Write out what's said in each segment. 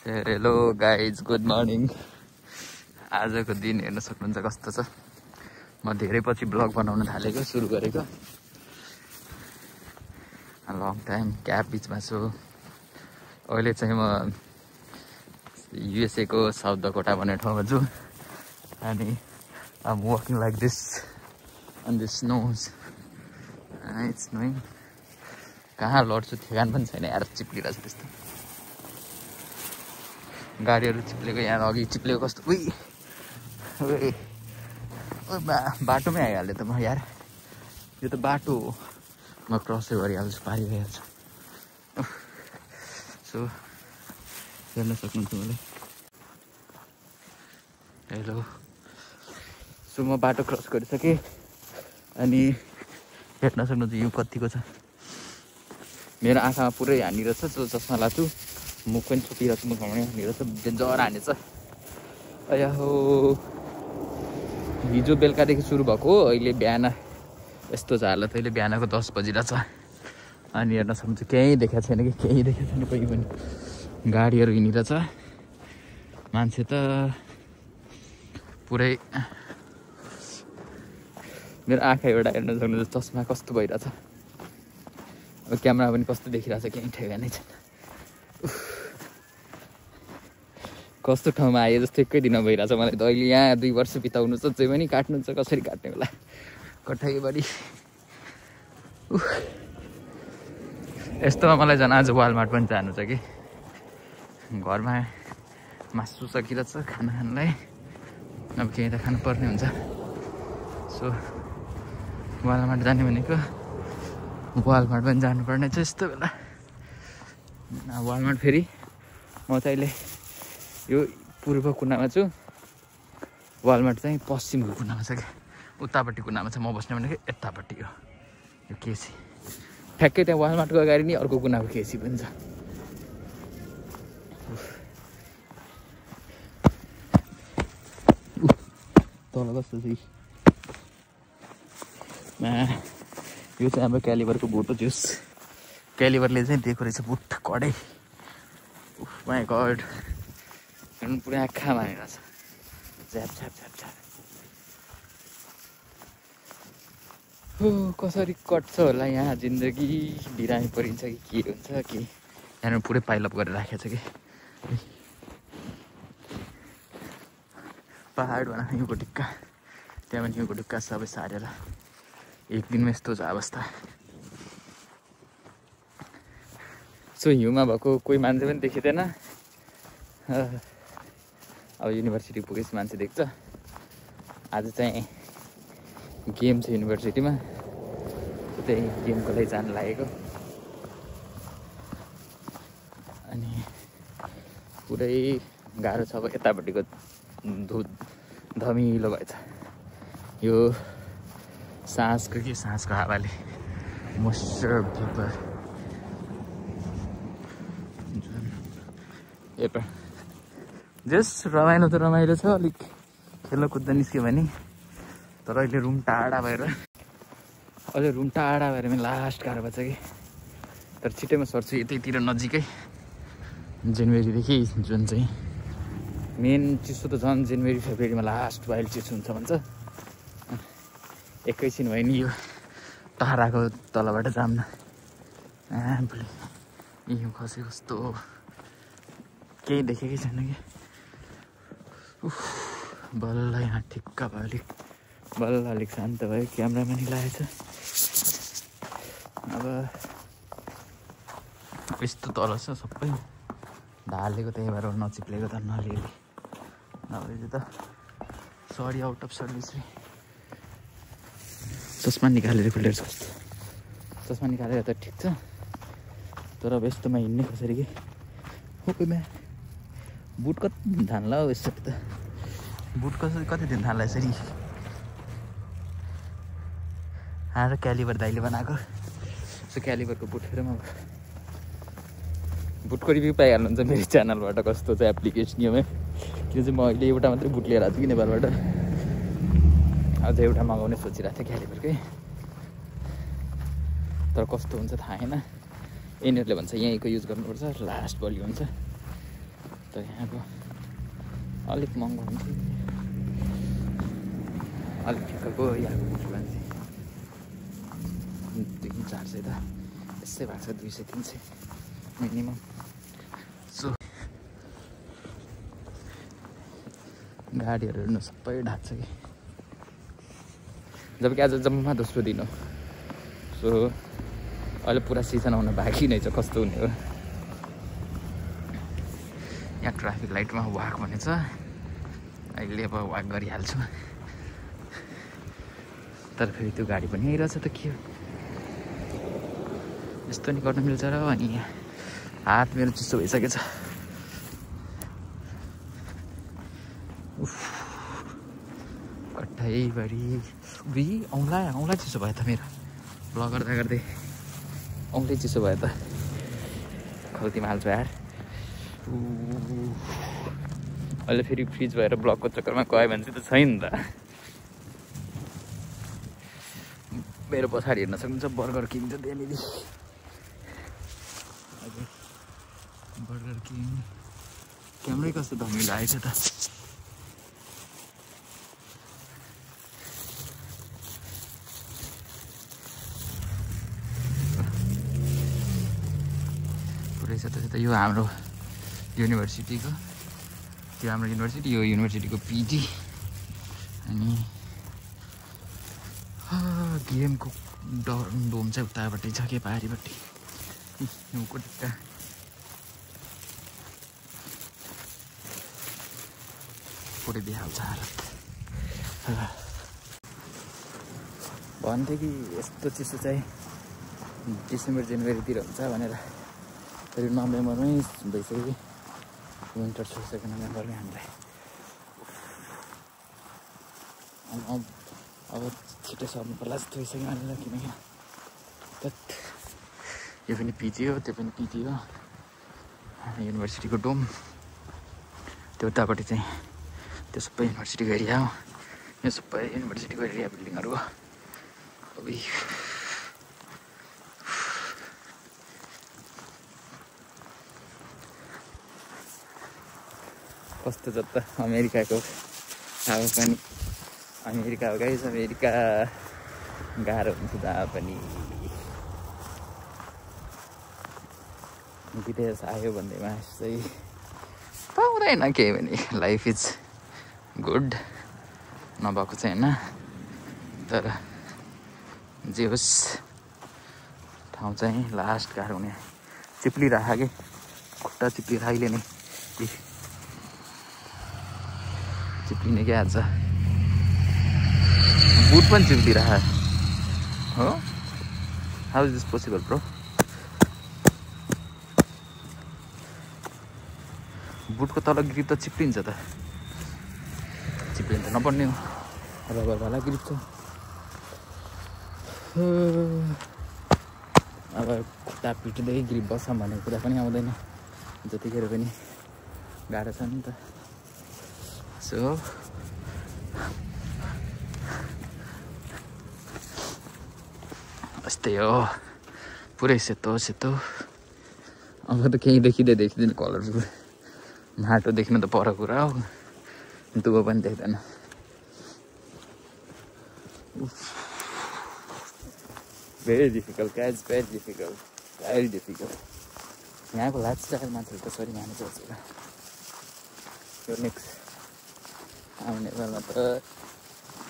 Hello guys, good morning. आजको दिन हेर्न सक्नुहुन्छ कस्तो छ। म धेरै पछि ब्लग बनाउन थालेको, सुरु गरेको। लङ टाइम ग्याप बिचमा छु। अहिले चाहिँ म युएसए को साउथ डकोटा भन्ने ठाउँमा छु अनि I'm walking like this on the snows. It's snowing. कहाँ लड्छु ठेगान पनि छैन यार, चिप्लिरहेछ त्यस्तो। गाडीहरू चिप्लेको, यहाँ अघि चिप्लेको कस्तो। बाटोमै आइहाल्यो त म यार। यो त बाटो हो, म क्रसै गरिहाल्छु, पारी भइहाल्छु। सो हेर्न सक्नुहुन्छ मलाई। हेलो। सो म बाटो क्रस गरिसकेँ अनि हेर्न सक्नुहुन्छ यो कतिको छ। मेरो आँखामा पुरै हानिरहेछ, जो चस्मा लाछु मुख पनि छुटिरहेछ, मुखमा पनि हानिरहेछ, डेन्जर हानेछ। अया हो, हिजो बेलुकादेखि सुरु भएको, अहिले बिहान यस्तो छ हालत। अहिले बिहानको 10 बजिरहेछ अनि हेर्न सक्नुहुन्छ केही देखाएको छैन कि केही देखाएको छैन, कोही पनि। गाडीहरू हिँडिरहेछ, मान्छे त पुरै। मेरो आँखा एउटा हेर्न सक्नुहुन्छ चस्मा कस्तो भइरहेछ। अब क्यामेरा पनि कस्तो देखिरहेछ, केही ठेगानै छैन। कस्तो ठाउँमा आयो जस्तो एकै दिनमा भइरहेछ मलाई त। अहिले यहाँ 2 वर्ष बिताउनु छ, जे पनि काट्नु छ, कसरी काट्ने होला कठैबडी। यस्तोमा मलाई झन् आज वालमार्ट पनि जानु छ कि। घरमा मासु सकिरहेछ खाना खानलाई, अब केही त खानुपर्ने हुन्छ। सो वालमार्ट जाने भनेको, वालमार्ट पनि जानुपर्ने छ यस्तो बेला। वालमार्ट फेरि म चाहिँ अहिले यो पूर्व कुनामा छु, वालमार्ट चाहिँ पश्चिमको कुनामा छ क्या, उतापट्टि कुनामा छ। म बस्ने भनेको यतापट्टि हो, यो केसी। ठ्याक्कै त्यहाँ वालमार्टको अगाडि नि अर्को कुनाको केसी पनि छ। तल कस्तो छ यो चाहिँ हाम्रो क्यालिबरको बुट हो, जुस। क्यालिबरले चाहिँ दिएको रहेछ बुट, कडै। माई गड, हेर्नु पुरै आँखामा हानिरहेछ, झ्याप झ्याप झ्याप झ्याप। हो, कसरी कट्छ होला यहाँ जिन्दगी, बिरामी परिन्छ कि के हुन्छ कि। यहाँनिर पुरै पाइलअप गरेर राखेको छ कि। पहाड भन हिउँको ढिक्का, त्यहाँ पनि हिउँको ढिक्का, सबै सारेर एक दिनमा यस्तो छ अवस्था। सो हिउँमा भएको कोही मान्छे पनि देखिँदैन। अब युनिभर्सिटी पुगेपछि मान्छे देख्छ। आज चाहिँ गेम छ युनिभर्सिटीमा, त्यही गेमको लागि जान लागेको। अनि पुरै गाह्रो छ अब, यतापट्टिको धमिलो भएछ यो साँझको हावाले। मोइस्चर भेपर जस रमाइलो त रमाइलो छ, अलिक खेल्न कुद्दा निस्क्यो भने। तर अहिले रुम टाढा भएर, अझै रुम टाढा भएर पनि लास्ट गाह्रो भएछ कि। तर छिटैमा सर्छु यतैतिर नजिकै। जनवरीदेखि जुन चाहिँ मेन चिसो त झन् जनवरी फेब्रुअरीमा लास्ट वाइल्ड चिसो हुन्छ भन्छ। एकैछिन भयो नि यो टाढाको तलबाट जाम्न। भोलि हिउँ खसे कस्तो, केही देखेकै छैन कि। बल्ल यहाँ ठिक्क भयो, अलिक बल्ल अलिक शान्त भयो। क्यामेरा पनि लागेछ। अब यस्तो तल छ सबै ढालेको, त्यही भएर नचिप्लेको त नलिएली। नभए त सरी आउट अफ सर्भिस रे। चस्मा निकालेर खुलेर छ कस्तो। चस्मा निकालेर त ठिक छ, तर अब यस्तोमा हिँड्ने कसरी कि। हो कोहीमा बुट कति दिन थाल्ला हौ यसरी त। बुट कति दिन थाल्ला यसरी। आएर क्यालिबर दाइले बनाएको। सो क्यालिबरको बुट फेरि म बुटको रिभ्यू पाइहाल्नुहुन्छ मेरो च्यानलबाट, कस्तो छ एप्लिकेसन यो। किन चाहिँ म अहिले एउटा मात्रै बुट लिएर आएको छु कि नेपालबाट। अझ एउटा मगाउने सोचिरहेको थिएँ क्यालिबरकै, तर कस्तो हुन्छ थाहा छैन। यिनीहरूले भन्छ यहीँको युज गर्नुपर्छ, लास्ट बलियो हुन्छ। त यहाँको अलिक महँगो हुन्छ अलिक ठिक्कको यहाँको बुटको चाहिँ 300-400 त यसै भएको छ 200-300 मिनिमम सो गाडीहरू हेर्नु सबै ढाक्छ कि जबकि आज जम्मा दोस्रो दिन हो सो अहिले पुरा सिजन आउन बाँकी नै छ कस्तो हुने हो यहाँ ट्राफिक लाइटमा वाक भन्ने छ अहिले अब वाक गरिहाल्छु तर फेरि त्यो गाडी पनि आइरहेछ त के हो यस्तो नि गर्न मिल्छ र अनि हात मेरो चिसो भइसकेछ कठैभरि औँला चिसो भयो त मेरो ब्लग गर्दै औँलै चिसो भयो त खल्तीमा हाल्छु यार अहिले फेरि फ्रिज भएर ब्लगको चक्करमा गयो भने चाहिँ त छैन त मेरो पछाडि हेर्न सक्नुहुन्छ बर्गर किङ छ त्यहाँनिर बर्गर किङ क्यामेरै कस्तो धमिलो आएछ त पुरै छ त यो हाम्रो युनिभर्सिटीको त्यो हाम्रो युनिभर्सिटी यो युनिभर्सिटीको पिजी अनि गेमको डोम चाहिँ उतापट्टि छ के पारिपट्टि हिउँको टिक्का पुरै दिइहाल्छ हालत भन्थ्यो कि यस्तो चिसो चाहिँ डिसेम्बर जनवरीतिर हुन्छ भनेर फेरि नोभेम्बरमै भइसक्यो कि विन्टर छोडिसक्यो नोभेम्बरमै हामीलाई अब छिटो सर्नु पर्ला जस्तो भइसक्यो हामीलाई किनकि यो पनि पिजी हो त्यो पनि पिजी हो युनिभर्सिटीको डोम त्यो उतापट्टि चाहिँ त्यो सबै युनिभर्सिटीको एरिया हो यो सबै युनिभर्सिटीको एरिया बिल्डिङहरू हो कस्तो छ त अमेरिकाको हावा पनि अमेरिका हो गाइस अमेरिका गाह्रो हुन्छ जहाँ पनि विदेश आयो भन्दैमा चाहिँ पाउँदैन केही भने लाइफ इज गुड नभएको चाहिँ होइन तर जे होस् ठाउँ चाहिँ लास्ट गाह्रो हुने चिप्लिरह कि खुट्टा चिप्लिरह अहिले नै चिप्लिने क्या आज बुट पनि चिप्लिरह हो how is this possible bro बुटको तल ग्रिप त चिप्लिन्छ त चिप्लिन त नपर्ने हो रबर वाला ग्रिप छ अब खुट्टा पिट्दै ग्रिप बस्छौँ भन्ने कुरा पनि आउँदैन जतिखेर पनि गाह्रो छ नि त सो यस्तै हो पुरै सेतो सेतो अब त केही देखिँदैन कलरफुल माटो देख्नु त पर कुरा हो दुबो पनि देख्दैन very difficult guys very difficult यहाँको लाइफस्टाइल मान्छेहरू त सरी माने सोचेर यो नेक्स्ट आउने नेपालमा त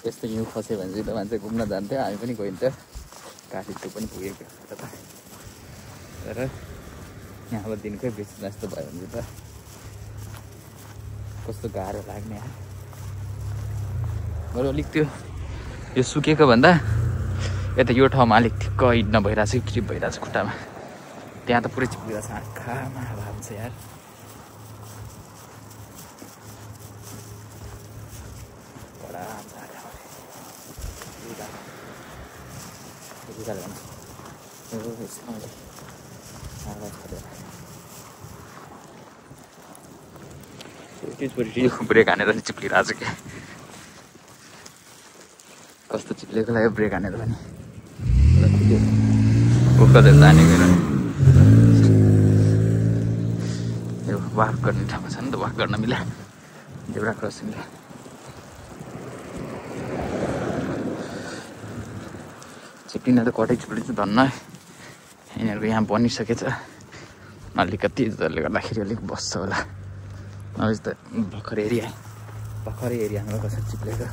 यस्तो हिउँ खस्यो भने चाहिँ त मान्छे घुम्न जान्थ्यो हामी पनि गइन्थ्यो काठमाडौँ पनि पुगेको त तर यहाँ अब दिनकै बेसी जस्तो भयो भने त कस्तो गाह्रो लाग्ने बरु अलिक त्यो यो सुकेको भन्दा यता यो ठाउँमा अलिक ठिक्क हिँड्न भइरहेको छ ट्रिप भइरहेको छ खुट्टामा त्यहाँ त पुरै चिप्लिरहेको छ आँखामा भान्छ यार ब्रेक हानेर पनि चिप्लिरहेको छ कि कस्तो चिप्लेको लाग्यो ब्रेक हानेर पनि उखतिर जाने गएर वाक गर्ने ठाउँमा छ नि त, वाक गर्न मिल्यो जेब्रा क्रसिङले। चिप्टिन त कटेज चाहिँ धन्न यिनीहरूको यहाँ बनिसकेछ, अलिकति जसले गर्दाखेरि अलिक बस्छ होला, नभए त भर्खरै एरियामा कसरी चिप्लेको।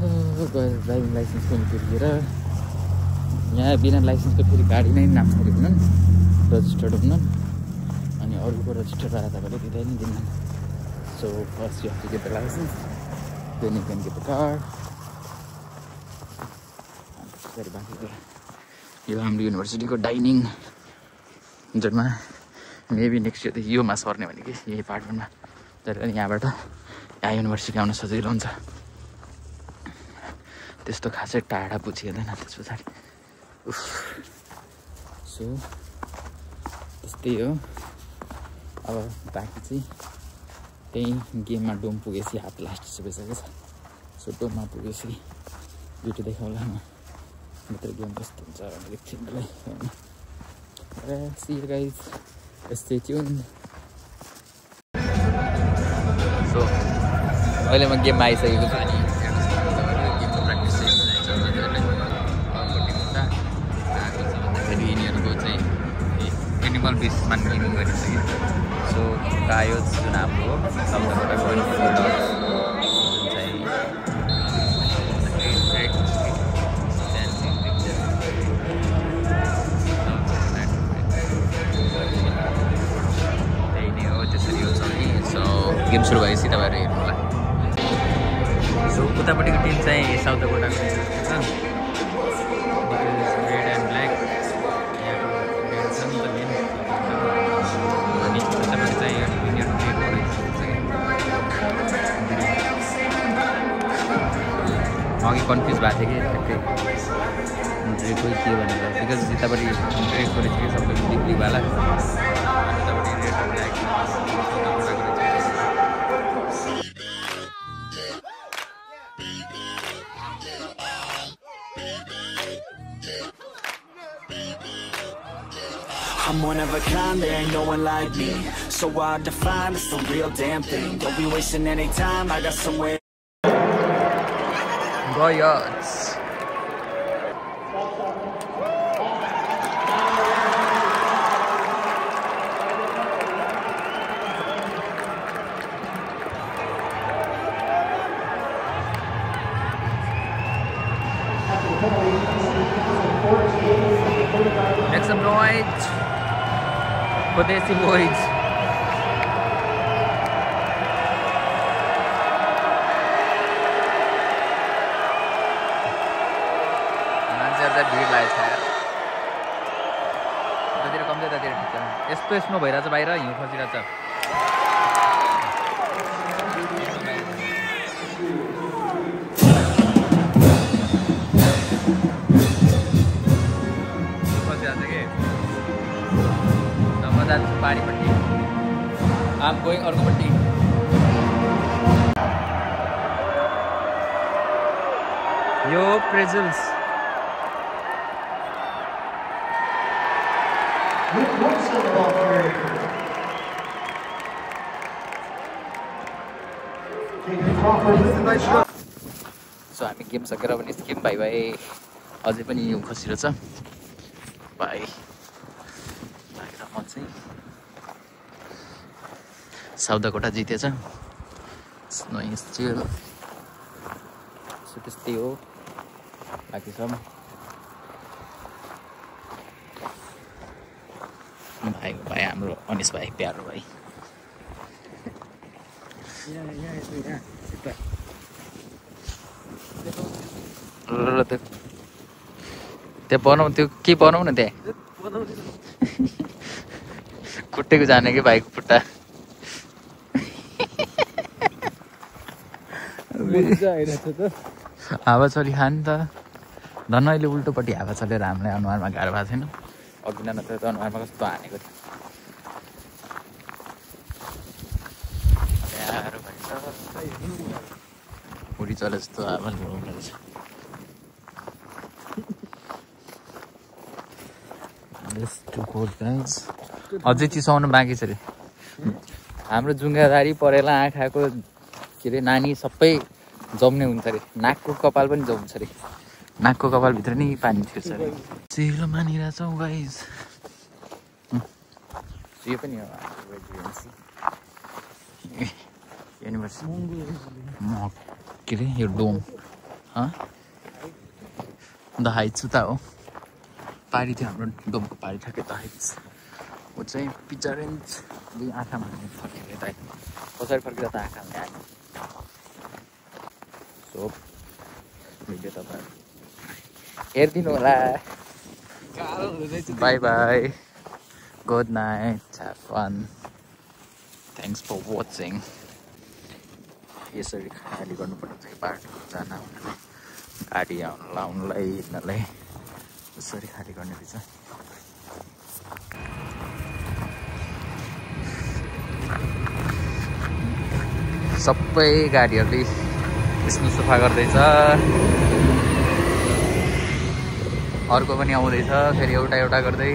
गएर ड्राइभिङ लाइसेन्स पनि तिर्खेर यहाँ बिना लाइसेन्सको फेरि गाडी नै नाम्सरी हुनन्, रजिस्टर्ड हुनन्, अनि अरूको रजिस्टर आएर तपाईँले दिँदै नै दिन्नन्। So first you have to get the licence, then you can get the car. त्यसरी बाँकी कुरा यो हाम्रो युनिभर्सिटीको डाइनिङ, जुनमा मेबी नेक्स्ट इयर त योमा सर्ने भने कि यही पार्टमा, तर यहाँबाट यहाँ युनिभर्सिटी आउन सजिलो हुन्छ, त्यस्तो खासै टाढा पुछिँदैन त्यस पछाडि। सो त्यस्तै हो। अब बाँकी चाहिँ त्यहीँ गेममा डोम पुगेपछि हात लास्ट भइसकेको छ। सो डोममा पुगेपछि भिडियो देखाउँला म भित्र गेम कस्तो हुन्छ भनेर एकछिन मलाई होइन। See you guys, stay tuned. So अहिले म गेममा आइसकेको छु अनि गेमको प्र्याक्टिस चाहिँ यिनीहरूको चाहिँ एनिमल बेसमा गेमिङ गरिसक्यो। सो कायोज जुन हाम्रो शब्दबाट गेम सुरु भएपछि तपाईँहरू हेर्नु होला। सो उतापट्टिको टिम चाहिँ साउथ अफ्रिकाको छ, रेड एन्ड ब्ल्याक यहाँको रेड छ नि त मेन, अनि उतापट्टि चाहिँ अघि कन्फ्युज भएको थियो कि ठ्याक्कै ड्रेको के भनेर, बिकज यतापट्टि ड्रेको रहेछ कि सबै ब्लिकवाला, उतापट्टि red and black I'm one of a kind, there ain't no one like me. So hard to find, it's the real damn thing. Don't be wasting any time, I got somewhere. Goyots. Make some noise for Desi boys. मान्छेहरु त भिड लागेछ यार, जतिखेर कम्ती त्यतिखेर ठिक छ। यस्तो स्नो भइरहेछ बाहिर, हिउँ खसिरहेछ। पानीपट्टि आम गोइङ अर्कोपट्टि। यो प्रेजल्स सो हामी गेम सकेर पनि निस्क्यौँ। भाइ भाइ अझै पनि हिउँ खसिरहेछ भाइ। बाहिर म चाहिँ साउथ अफ्रिका जितेछ, स्नोइङ स्टिल। सो त्यस्तै हो, बाँकी सब भाइ भाइ हाम्रो अनिस भाइ, प्यारो भाइ। त्यो बनाऊ, त्यो के बनाऊ न त्यहाँ खुट्टेको जाने कि भाइको खुट्टा। हावा चली खायो नि त धन, अहिले उल्टोपट्टि हावा चलेर हामीलाई अनुहारमा गाह्रो भएको छैन। अघि न त अनुहारमा कस्तो हानेको थियो। उडी चले जस्तो हावा रहेछ। अझै चिसाउनु बाँकी छ अरे हाम्रो जुङ्गादारी परेला आँखाको के अरे नानी सबै जम्ने हुन्छ अरे नाकको कपाल पनि जम्छ अरे नाकको कपालभित्र नि पानी छिर्छ अरे सेलो मानिरहेछौँ गाइस यो पनि हो युनिभर्सिटी के अरे यो डोम द हाइट्स उता हो पारी थियो हाम्रो डोमको पारी ठ्याक्कै द हाइट्स ऊ चाहिँ पिज्जा रेन्ज आँखामा फर्केको यता पछाडि फर्केर त आँखामा आयो सो भिडियो तपाईँहरू हेरिदिनु होला bye bye good night have fun thanks for watching यसरी खाली गर्नुपर्छ बाटो जान आउनलाई गाडी लाउनुलाई हिँड्नलाई यसरी खाली गर्ने रहेछ सबै गाडीहरूले यसमा सफा गर्दैछ अर्को पनि आउँदैछ फेरि एउटा एउटा गर्दै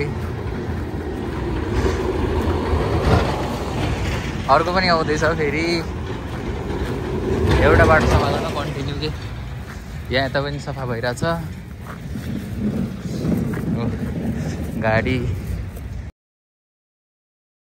अर्को पनि आउँदैछ फेरि एउटा बाटो सफा गर्न कन्टिन्यू के यहाँ यता पनि सफा भइरहेछ गाडी